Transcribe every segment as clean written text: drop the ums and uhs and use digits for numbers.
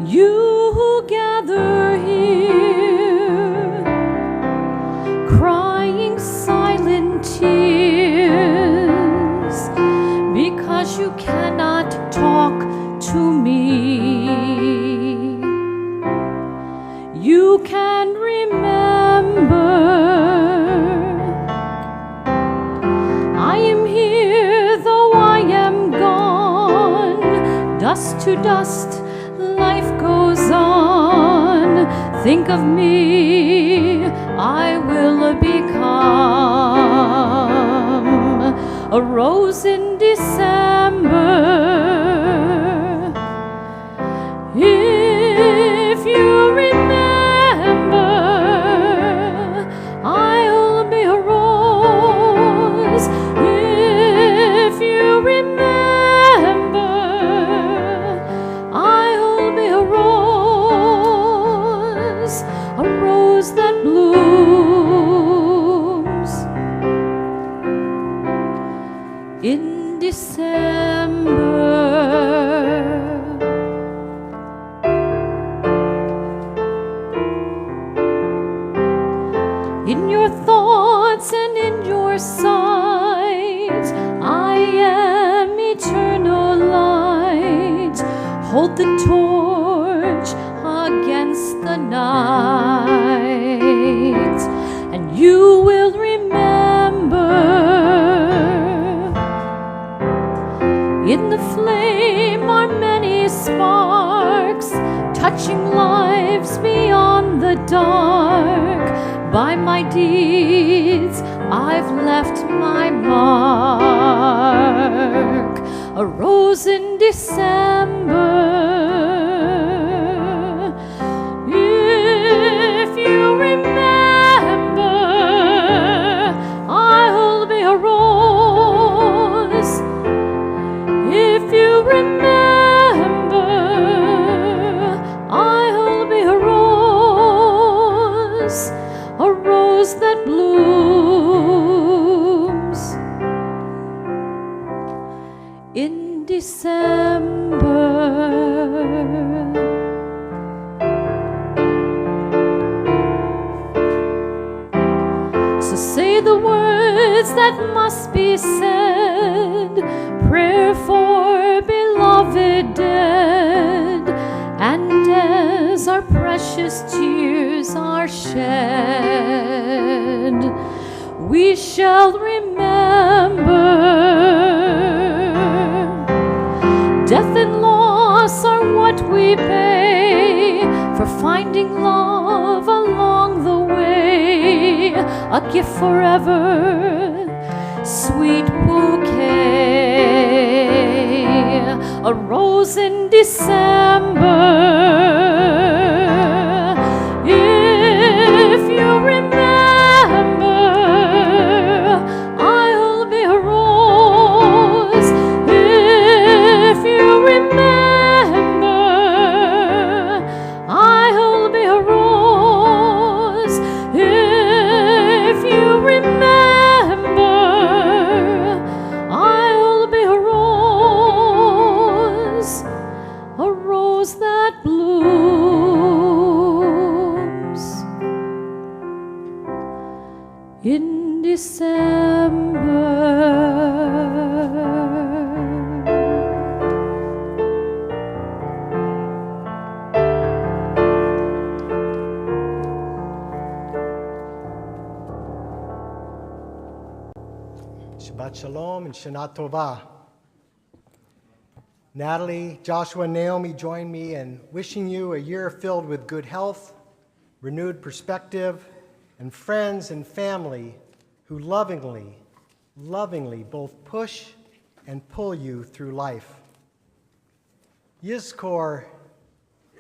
You who gather here, crying silent tears, because you cannot talk to me. You can remember I am here, though I am gone. Dust to dust, life goes on. Think of me, I will become a rose in December. If you remember, I'll be a rose. If you remember, I'll be a rose that blooms in December. In your thoughts and in your sight, I am eternal light. Hold the torch against the night, and you will remember. In the flame are many sparks, touching lives beyond the dark. By my deeds, I've left my mark. A rose in December. If you remember, I'll be a rose. If you remember, I'll be a rose that blooms in December. So say the words that must be said, prayer for beloved dead, and as our precious tears are shed, we shall remember. Death and loss are what we pay for finding love along the way, a gift forever, sweet bouquet, a rose in December. If you remember, I'll be a rose. If you remember, I'll be a rose. If you remember, I'll be a rose that blooms in December. Shabbat Shalom and Shana Tova. Natalie, Joshua, and Naomi join me in wishing you a year filled with good health, renewed perspective, and friends and family who lovingly both push and pull you through life. Yizkor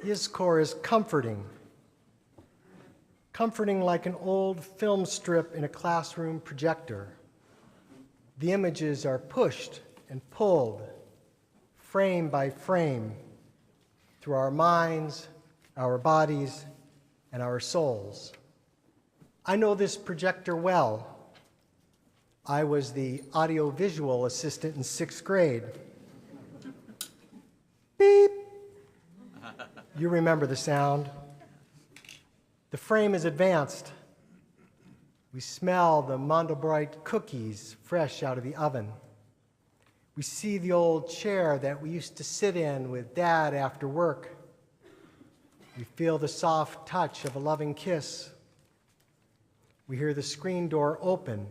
is comforting like an old film strip in a classroom projector. The images are pushed and pulled, frame by frame, through our minds, our bodies, and our souls. I know this projector well. I was the audiovisual assistant in 6th grade. Beep. You remember the sound. The frame is advanced. We smell the Mandelbrot cookies fresh out of the oven. We see the old chair that we used to sit in with Dad after work. We feel the soft touch of a loving kiss. We hear the screen door open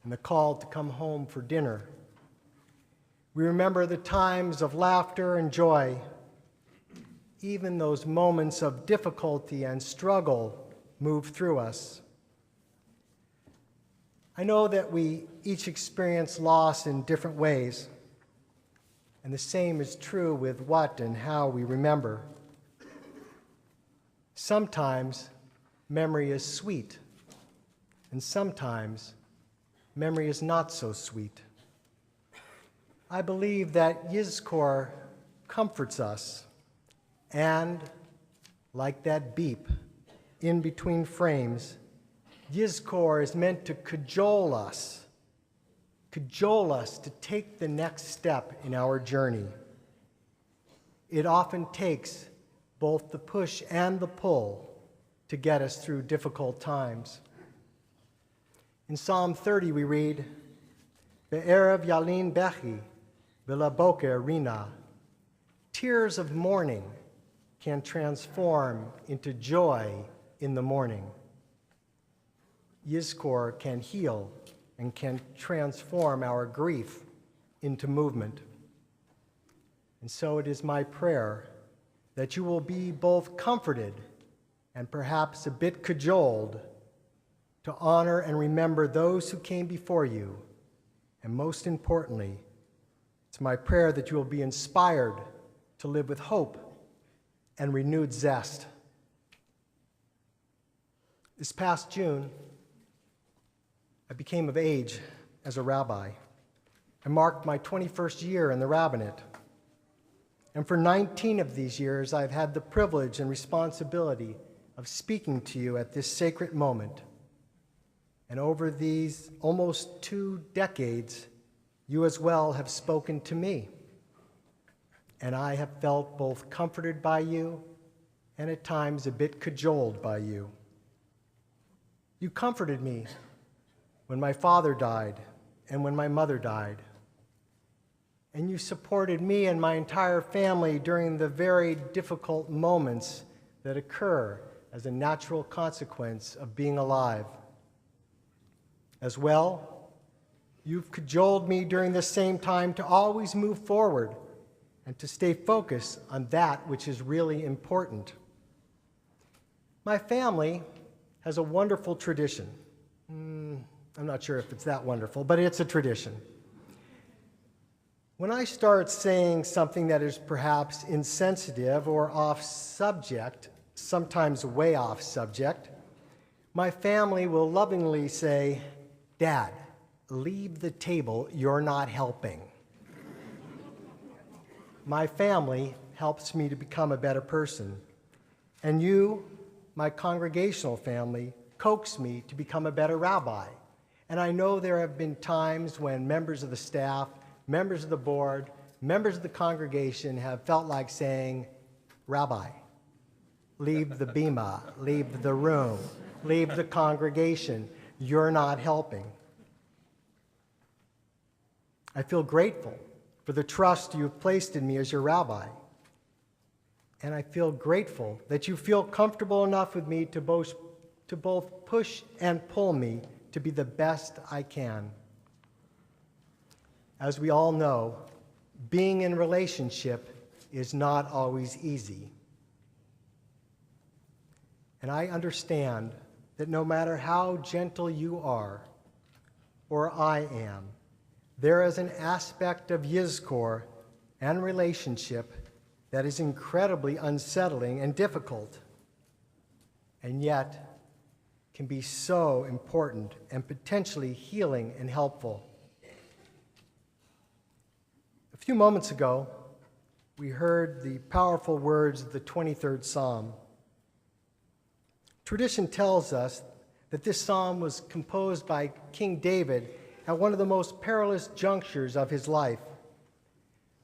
and the call to come home for dinner. We remember the times of laughter and joy, even those moments of difficulty and struggle move through us. I know that we each experience loss in different ways, and the same is true with what and how we remember. Sometimes memory is sweet, and sometimes memory is not so sweet. I believe that Yizkor comforts us, and like that beep in between frames, Yizkor is meant to cajole us to take the next step in our journey. It often takes both the push and the pull to get us through difficult times. In Psalm 30 we read, Be'erev yalin bechi, v'laboker rina. Tears of mourning can transform into joy in the morning. Yizkor can heal and can transform our grief into movement. And so it is my prayer that you will be both comforted and perhaps a bit cajoled to honor and remember those who came before you. And most importantly, it's my prayer that you will be inspired to live with hope and renewed zest. This past June, I became of age as a rabbi. I marked my 21st year in the rabbinate. And for 19 of these years, I've had the privilege and responsibility of speaking to you at this sacred moment. And over these almost 2 decades, you as well have spoken to me. And I have felt both comforted by you and at times a bit cajoled by you. You comforted me when my father died and when my mother died. And you supported me and my entire family during the very difficult moments that occur as a natural consequence of being alive. As well, you've cajoled me during the same time to always move forward and to stay focused on that which is really important. My family has a wonderful tradition. I'm not sure if it's that wonderful, but it's a tradition. When I start saying something that is perhaps insensitive or off subject, sometimes way off subject, my family will lovingly say, "Dad, leave the table, you're not helping." My family helps me to become a better person, and you, my congregational family, coax me to become a better rabbi. And I know there have been times when members of the staff, members of the board, members of the congregation have felt like saying, "Rabbi, leave the bima, leave the room, leave the congregation, you're not helping." I feel grateful for the trust you've placed in me as your rabbi. And I feel grateful that you feel comfortable enough with me to both push and pull me to be the best I can. As we all know, being in relationship is not always easy. And I understand that no matter how gentle you are, or I am, there is an aspect of Yizkor and relationship that is incredibly unsettling and difficult, and yet can be so important and potentially healing and helpful. A few moments ago, we heard the powerful words of the 23rd Psalm. Tradition tells us that this psalm was composed by King David at one of the most perilous junctures of his life.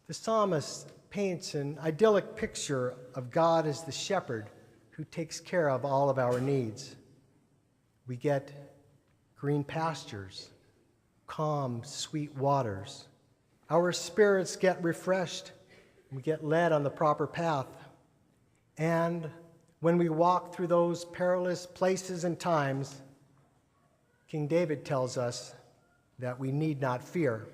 The psalmist paints an idyllic picture of God as the shepherd who takes care of all of our needs. We get green pastures, calm, sweet waters. Our spirits get refreshed. We get led on the proper path. And when we walk through those perilous places and times, King David tells us that we need not fear.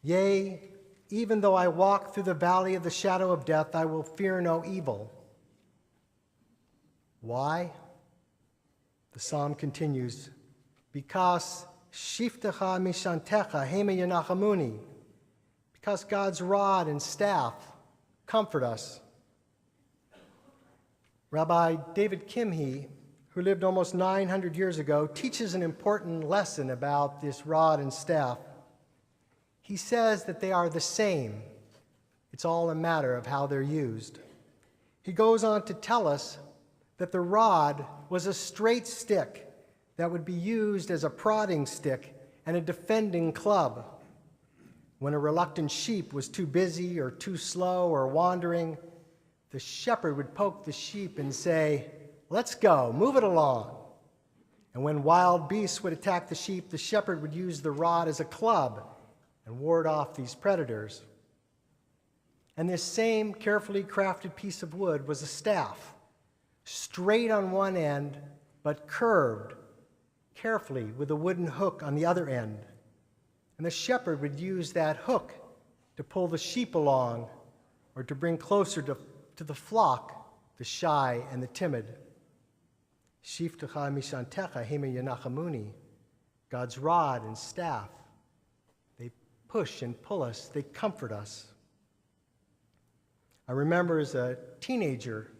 Yea, even though I walk through the valley of the shadow of death, I will fear no evil. Why? The psalm continues, because shiftecha mishantecha hema yanachamuni, because God's rod and staff comfort us. Rabbi David Kimhi, who lived almost 900 years ago, teaches an important lesson about this rod and staff. He says that they are the same. It's all a matter of how they're used. He goes on to tell us that the rod was a straight stick that would be used as a prodding stick and a defending club. When a reluctant sheep was too busy or too slow or wandering, the shepherd would poke the sheep and say, "Let's go, move it along." And when wild beasts would attack the sheep, the shepherd would use the rod as a club and ward off these predators. And this same carefully crafted piece of wood was a staff, straight on one end, but curved carefully with a wooden hook on the other end. And the shepherd would use that hook to pull the sheep along or to bring closer to the flock the shy and the timid. Shiftecha mishantecha hema yanachamuni, God's rod and staff. They push and pull us. They comfort us. I remember as a teenager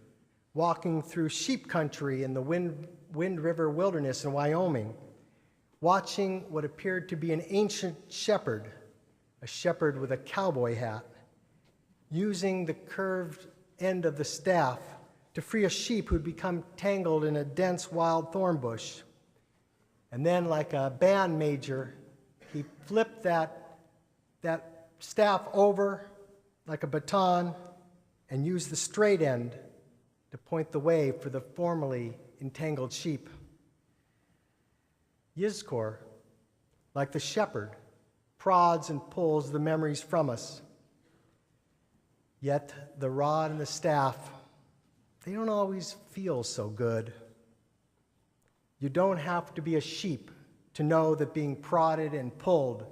walking through sheep country in the Wind River Wilderness in Wyoming, watching what appeared to be an ancient shepherd, a shepherd with a cowboy hat, using the curved end of the staff to free a sheep who'd become tangled in a dense wild thorn bush. And then, like a band major, he flipped that staff over like a baton and used the straight end to point the way for the formerly entangled sheep. Yizkor, like the shepherd, prods and pulls the memories from us. Yet the rod and the staff, they don't always feel so good. You don't have to be a sheep to know that being prodded and pulled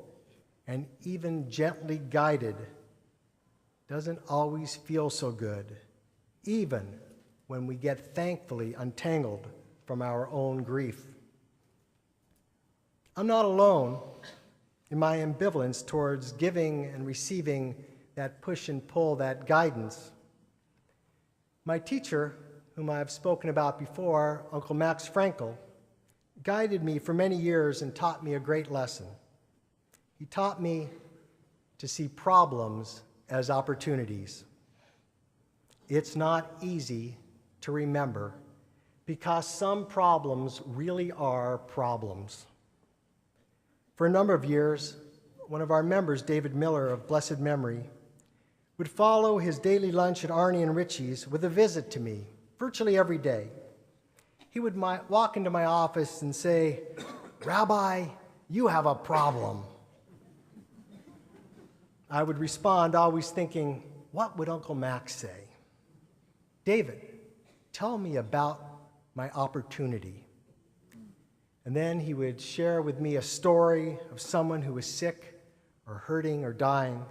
and even gently guided doesn't always feel so good, even when we get thankfully untangled from our own grief. I'm not alone in my ambivalence towards giving and receiving that push and pull, that guidance. My teacher, whom I have spoken about before, Uncle Max Frankel, guided me for many years and taught me a great lesson. He taught me to see problems as opportunities. It's not easy to remember because some problems really are problems. For a number of years, one of our members, David Miller of blessed memory, would follow his daily lunch at Arnie and Richie's with a visit to me virtually every day. He would walk into my office and say, "Rabbi, you have a problem." I would respond, always thinking, what would Uncle Max say? "David, tell me about my opportunity." And then he would share with me a story of someone who was sick or hurting or dying.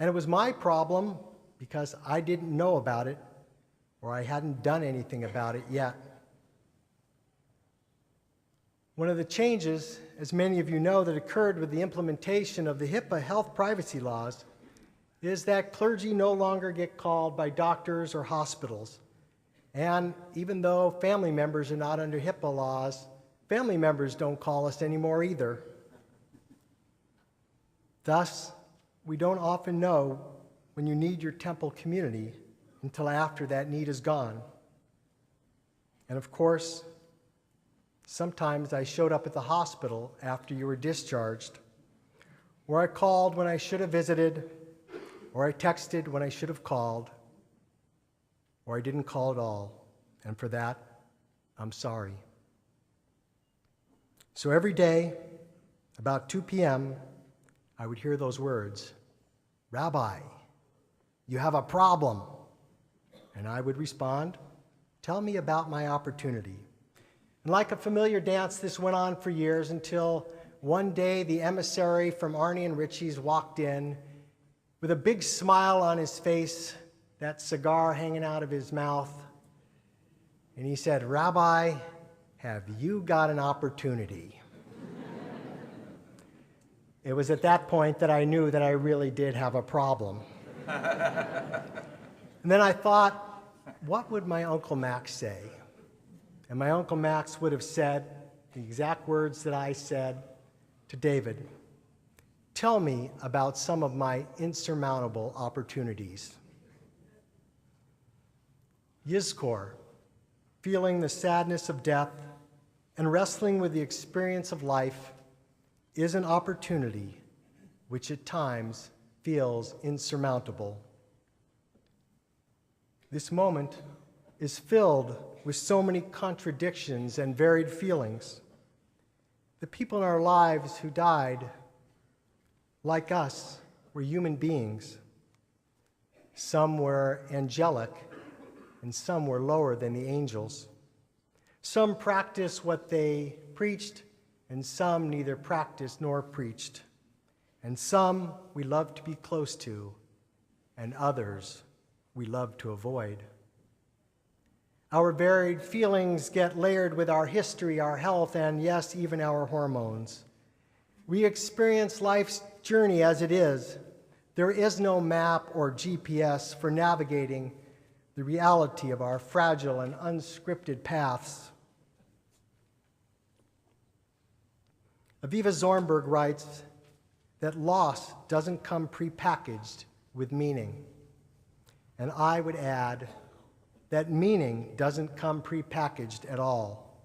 And it was my problem because I didn't know about it or I hadn't done anything about it yet. One of the changes, as many of you know, that occurred with the implementation of the HIPAA health privacy laws is that clergy no longer get called by doctors or hospitals. And even though family members are not under HIPAA laws, family members don't call us anymore either. Thus, we don't often know when you need your temple community until after that need is gone. And of course, sometimes I showed up at the hospital after you were discharged, or I called when I should have visited, or I texted when I should have called, or I didn't call at all, and for that, I'm sorry. So every day, about 2 p.m., I would hear those words, "Rabbi, you have a problem." And I would respond, "Tell me about my opportunity." And like a familiar dance, this went on for years until one day the emissary from Arnie and Richie's walked in with a big smile on his face, that cigar hanging out of his mouth, and he said, "Rabbi, have you got an opportunity?" It was at that point that I knew that I really did have a problem. And then I thought, what would my Uncle Max say? And my Uncle Max would have said the exact words that I said to David. Tell me about some of my insurmountable opportunities. Yizkor, feeling the sadness of death and wrestling with the experience of life, is an opportunity which at times feels insurmountable. This moment is filled with so many contradictions and varied feelings. The people in our lives who died, like us, were human beings. Some were angelic, and some were lower than the angels. Some practiced what they preached, and some neither practiced nor preached. And some we loved to be close to, and others we loved to avoid. Our varied feelings get layered with our history, our health, and yes, even our hormones. We experience life's journey as it is. There is no map or GPS for navigating the reality of our fragile and unscripted paths. Aviva Zornberg writes that loss doesn't come prepackaged with meaning. And I would add that meaning doesn't come prepackaged at all.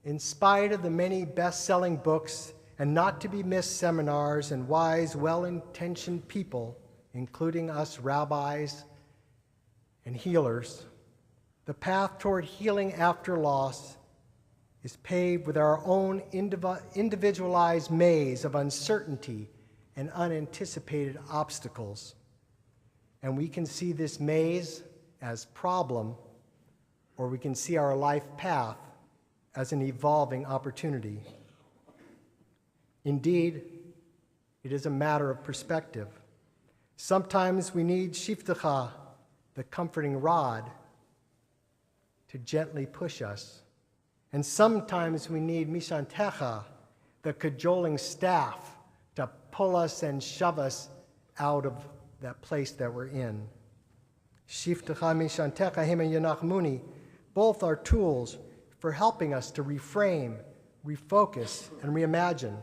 In spite of the many best-selling books and not-to-be-missed seminars and wise, well-intentioned people, including us rabbis and healers, the path toward healing after loss is paved with our own individualized maze of uncertainty and unanticipated obstacles. And we can see this maze as problem, or we can see our life path as an evolving opportunity. Indeed, it is a matter of perspective. Sometimes we need shiftecha, the comforting rod, to gently push us. And sometimes we need mishantecha, the cajoling staff, to pull us and shove us out of that place that we're in. Shiftecha mishantecha hema yanachmuni, both are tools for helping us to reframe, refocus, and reimagine.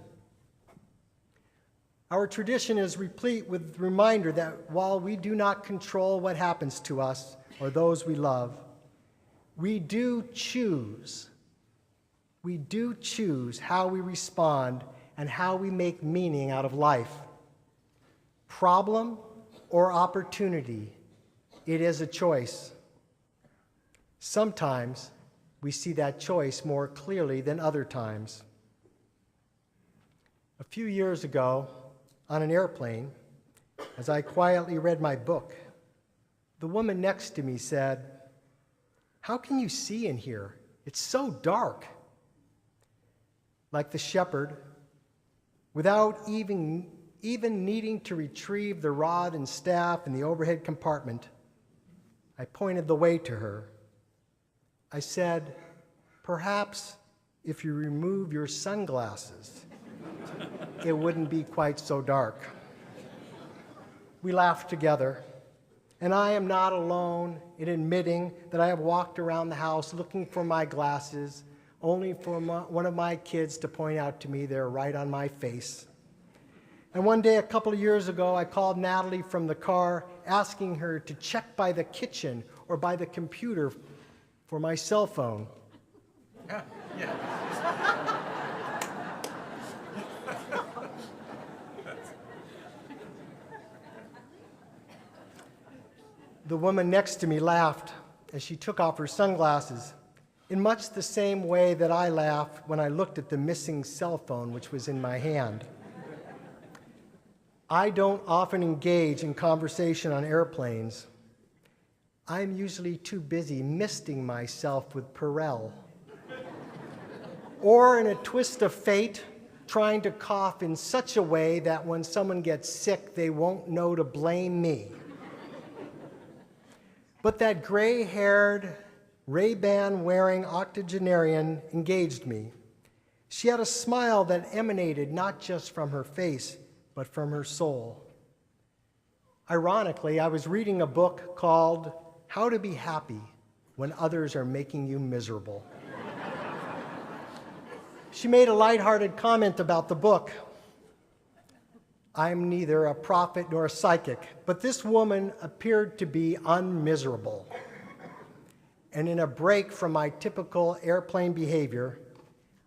Our tradition is replete with the reminder that while we do not control what happens to us or those we love, we do choose how we respond and how we make meaning out of life. Problem or opportunity, it is a choice. Sometimes we see that choice more clearly than other times. A few years ago, on an airplane, as I quietly read my book, the woman next to me said, "How can you see in here? It's so dark." Like the shepherd, without even needing to retrieve the rod and staff in the overhead compartment, I pointed the way to her. I said, "Perhaps if you remove your sunglasses, it wouldn't be quite so dark." We laughed together, and I am not alone in admitting that I have walked around the house looking for my glasses, only for one of my kids to point out to me they're right on my face. And one day, a couple of years ago, I called Natalie from the car, asking her to check by the kitchen or by the computer for my cell phone. The woman next to me laughed as she took off her sunglasses in much the same way that I laughed when I looked at the missing cell phone which was in my hand. I don't often engage in conversation on airplanes. I'm usually too busy misting myself with Perel. Or in a twist of fate, trying to cough in such a way that when someone gets sick, they won't know to blame me. But that gray-haired, Ray-Ban wearing octogenarian engaged me. She had a smile that emanated not just from her face, but from her soul. Ironically, I was reading a book called How to Be Happy When Others Are Making You Miserable. She made a lighthearted comment about the book. I'm neither a prophet nor a psychic, but this woman appeared to be unmiserable. And in a break from my typical airplane behavior,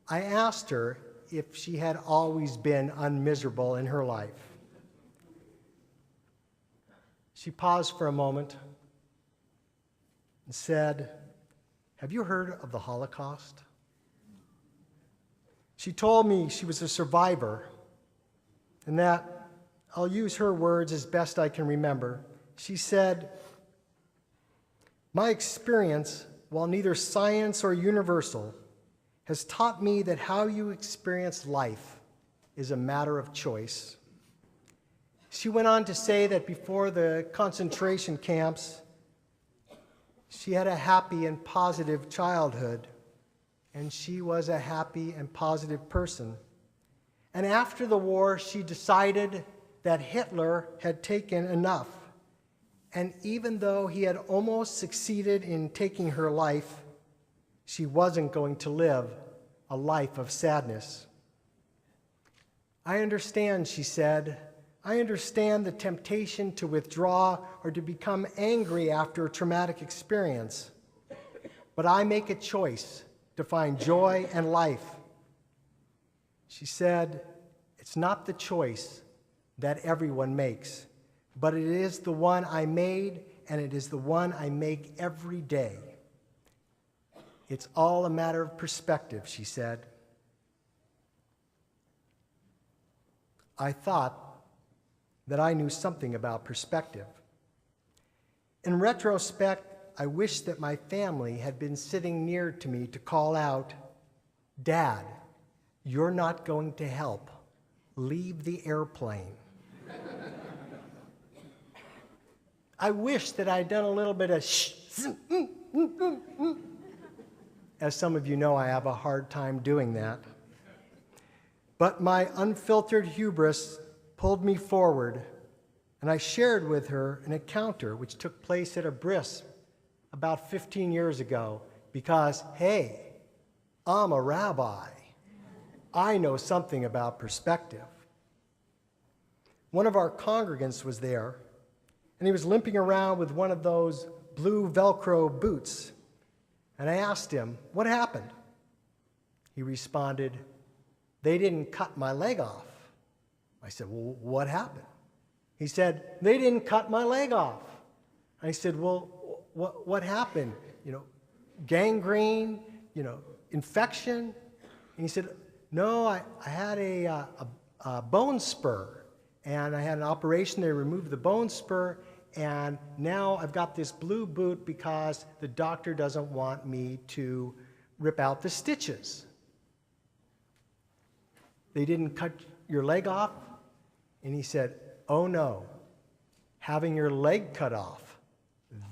I asked her if she had always been unmiserable in her life. She paused for a moment and said, "Have you heard of the Holocaust?" She told me she was a survivor, and that, I'll use her words as best I can remember. She said, "My experience, while neither science or universal, has taught me that how you experience life is a matter of choice." She went on to say that before the concentration camps, she had a happy and positive childhood, and she was a happy and positive person. And after the war, she decided that Hitler had taken enough. And even though he had almost succeeded in taking her life, she wasn't going to live a life of sadness. "I understand," she said. "I understand the temptation to withdraw or to become angry after a traumatic experience. But I make a choice to find joy and life." She said, "It's not the choice that everyone makes, but it is the one I made, and it is the one I make every day. It's all a matter of perspective," she said. I thought that I knew something about perspective. In retrospect, I wish that my family had been sitting near to me to call out, "Dad, you're not going to help. Leave the airplane." I wish that I'd done a little bit of shh. As some of you know, I have a hard time doing that. But my unfiltered hubris pulled me forward, and I shared with her an encounter which took place at a bris about 15 years ago, because, hey, I'm a rabbi. I know something about perspective. One of our congregants was there, and he was limping around with one of those blue Velcro boots. And I asked him, "What happened?" He responded, "They didn't cut my leg off." I said, "Well, what happened?" He said, "They didn't cut my leg off." I said, "Well, what happened? Gangrene, infection?" And he said, "No, I had a bone spur, and I had an operation. They removed the bone spur, and now I've got this blue boot because the doctor doesn't want me to rip out the stitches." "They didn't cut your leg off?" And he said, "Oh no, having your leg cut off,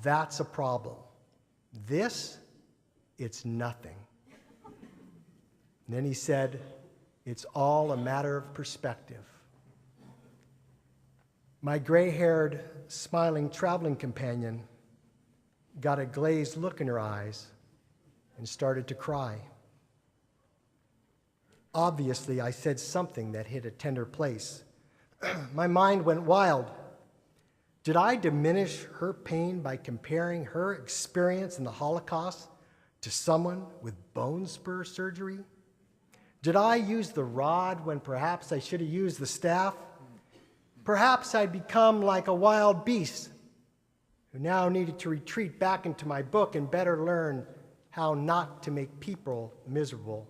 that's a problem. This, it's nothing." And then he said, "It's all a matter of perspective." My gray-haired, smiling traveling companion got a glazed look in her eyes and started to cry. Obviously, I said something that hit a tender place. My mind went wild. Did I diminish her pain by comparing her experience in the Holocaust to someone with bone spur surgery? Did I use the rod when perhaps I should have used the staff? Perhaps I'd become like a wild beast who now needed to retreat back into my book and better learn how not to make people miserable.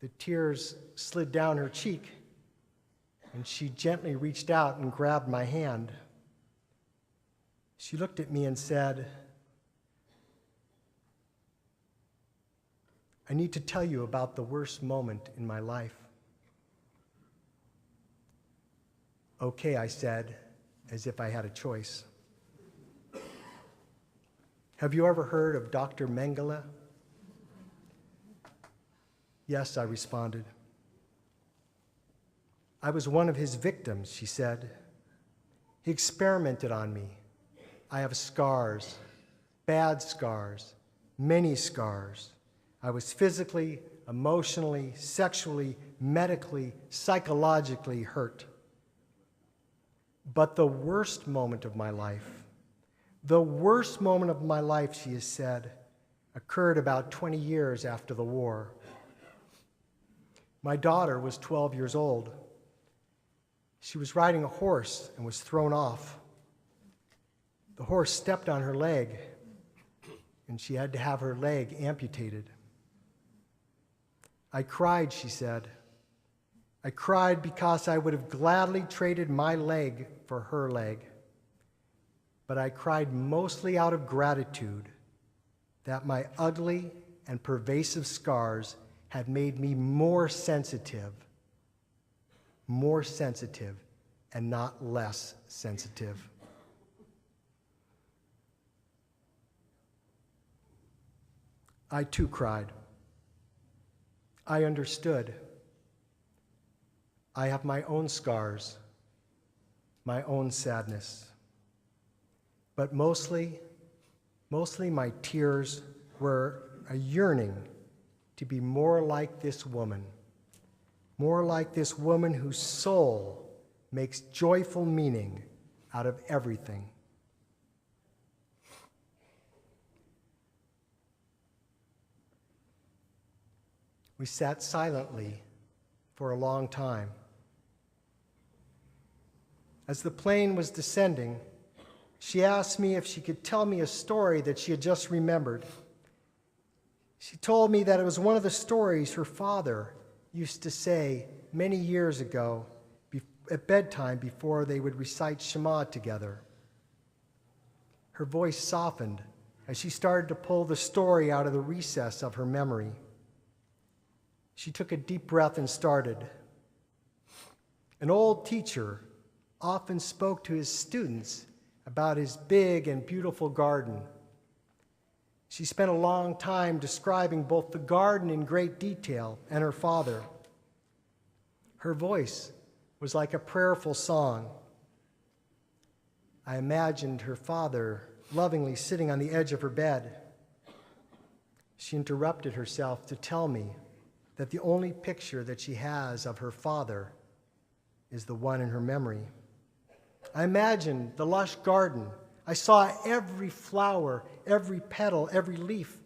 The tears slid down her cheek, and she gently reached out and grabbed my hand. She looked at me and said, "I need to tell you about the worst moment in my life." "Okay," I said, as if I had a choice. "Have you ever heard of Dr. Mengele?" "Yes," I responded. "I was one of his victims," she said. "He experimented on me. I have scars, bad scars, many scars. I was physically, emotionally, sexually, medically, psychologically hurt. But the worst moment of my life, she has said, occurred about 20 years after the war. My daughter was 12 years old. She was riding a horse and was thrown off. The horse stepped on her leg, and she had to have her leg amputated. I cried," she said. "I cried because I would have gladly traded my leg for her leg. But I cried mostly out of gratitude that my ugly and pervasive scars had made me more sensitive and not less sensitive." I too cried. I understood. I have my own scars, my own sadness. But mostly my tears were a yearning to be more like this woman whose soul makes joyful meaning out of everything. We sat silently for a long time. As the plane was descending, she asked me if she could tell me a story that she had just remembered. She told me that it was one of the stories her father used to say many years ago at bedtime before they would recite Shema together. Her voice softened as she started to pull the story out of the recess of her memory. She took a deep breath and started. An old teacher often spoke to his students about his big and beautiful garden. She spent a long time describing both the garden in great detail and her father. Her voice was like a prayerful song. I imagined her father lovingly sitting on the edge of her bed. She interrupted herself to tell me that the only picture that she has of her father is the one in her memory. I imagined the lush garden. I saw every flower, every petal, every leaf,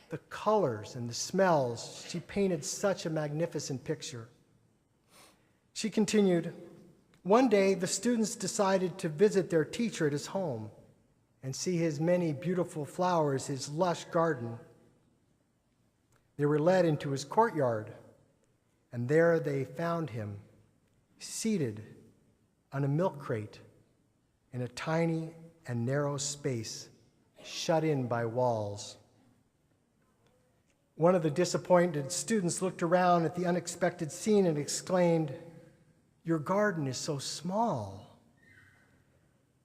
the colors and the smells. She painted such a magnificent picture. She continued, "One day the students decided to visit their teacher at his home and see his many beautiful flowers, his lush garden. They were led into his courtyard, and there they found him seated on a milk crate in a tiny and narrow space, shut in by walls. One of the disappointed students looked around at the unexpected scene and exclaimed, 'Your garden is so small.'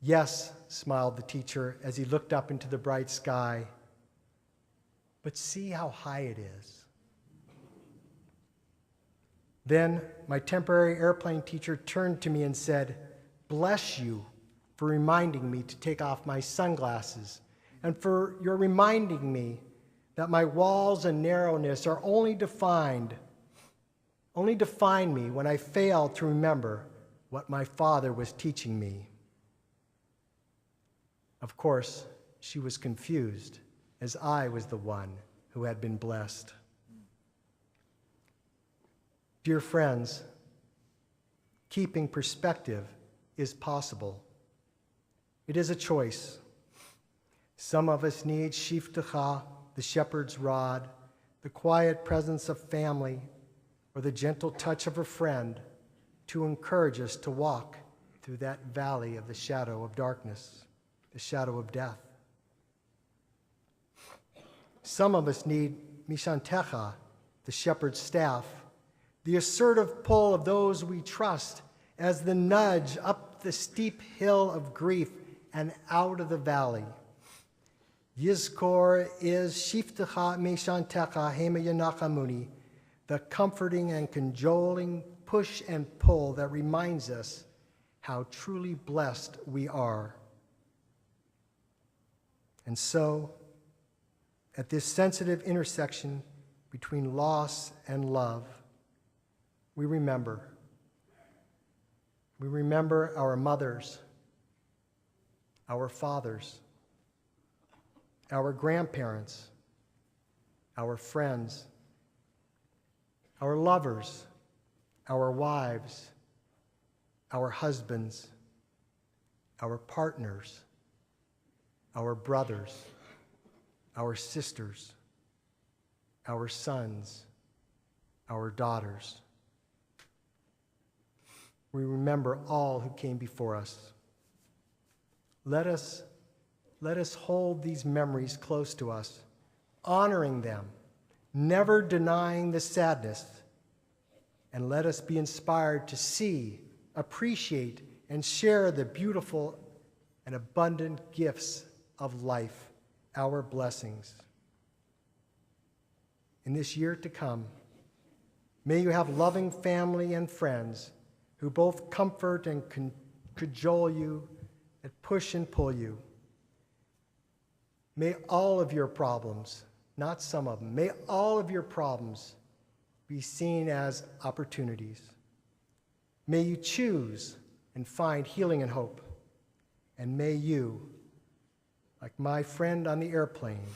'Yes,' smiled the teacher as he looked up into the bright sky, 'but see how high it is.' Then my temporary airplane teacher turned to me and said, 'Bless you for reminding me to take off my sunglasses and for your reminding me that my walls and narrowness are only define me when I fail to remember what my father was teaching me.' Of course, she was confused, as I was the one who had been blessed. Dear friends, keeping perspective is possible. It is a choice. Some of us need shiftecha, the shepherd's rod, the quiet presence of family, or the gentle touch of a friend to encourage us to walk through that valley of the shadow of darkness, the shadow of death. Some of us need mishantecha, the shepherd's staff, the assertive pull of those we trust as the nudge up the steep hill of grief and out of the valley. Yizkor is shiftecha mishantecha hema yanachamuni, the comforting and cajoling push and pull that reminds us how truly blessed we are. And so, at this sensitive intersection between loss and love, we remember. We remember our mothers, our fathers, our grandparents, our friends, our lovers, our wives, our husbands, our partners, our brothers, our sisters, our sons, our daughters. We remember all who came before us. Let us hold these memories close to us, honoring them, never denying the sadness, and let us be inspired to see, appreciate, and share the beautiful and abundant gifts of life, our blessings. In this year to come, may you have loving family and friends who both comfort and cajole you and push and pull you. May all of your problems, not some of them, may all of your problems be seen as opportunities. May you choose and find healing and hope. And may you, like my friend on the airplane,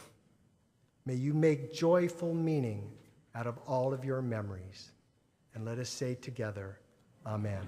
may you make joyful meaning out of all of your memories. And let us say together, Amen.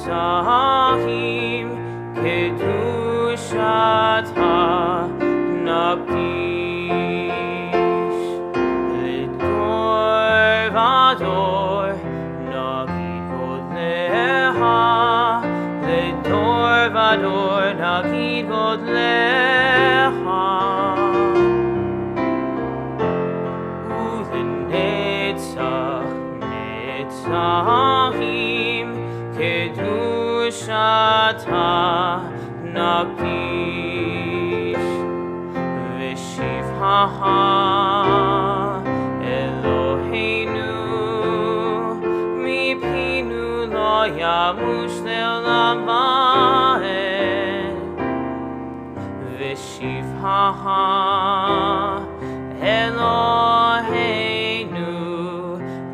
נצחים קדושתה נקדיש לדור ודור נגיד גודלך לדור ודור נגיד גודלך ולנצח נצחים קדושתה נקדיש ושבחה אלוהינו מפינו לא ימוש לעולם ועד ושבחה אלוהינו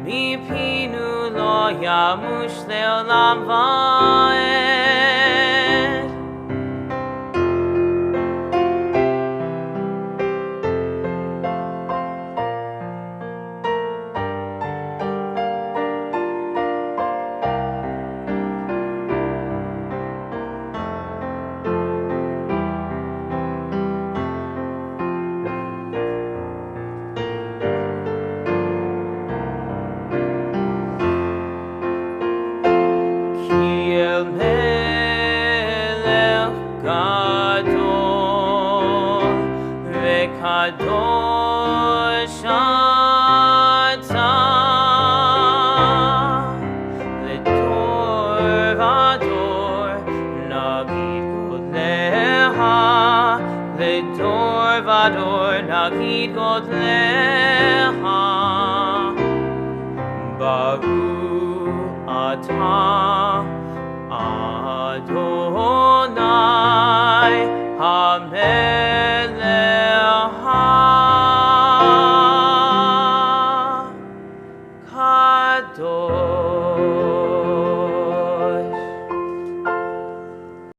מפינו לא ימוש לעולם ועד קדוש אתה לדור ודור נגיד גודלך לדור ודור נגיד גודלך ברוך אתה אדוני